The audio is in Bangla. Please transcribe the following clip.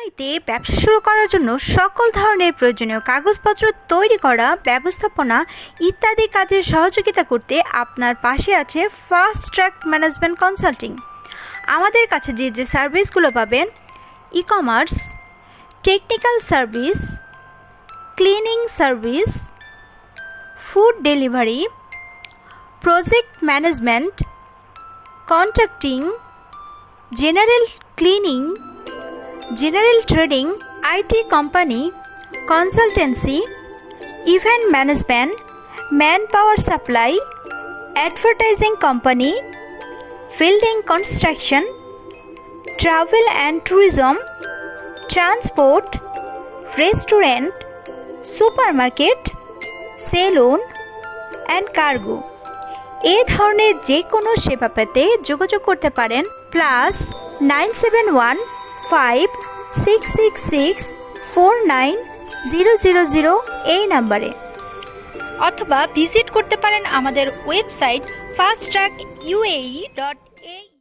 ইউএইতে ব্যবসা শুরু করার জন্য সকল ধরনের প্রয়োজনীয় কাগজপত্র তৈরি করা, ব্যবস্থাপনা ইত্যাদি কাজের সহযোগিতা করতে আপনার পাশে আছে ফাস্ট ট্র্যাক ম্যানেজমেন্ট কনসাল্টিং। আমাদের কাছে যে সার্ভিসগুলো পাবেন: e commerce, technical service, cleaning service, food delivery, project management, contracting, general cleaning, general trading, IT company, consultancy, event management, man power supply, advertising company, fielding construction, travel and tourism, transport, restaurant, supermarket, salon and cargo. এ ধরনের যে কোনো সেবা পেতে যোগাযোগ করতে পারেন +97156664900 এই নাম্বারে, অথবা ভিজিট করতে পারেন আমাদের ওয়েবসাইট fasttrackuae.in।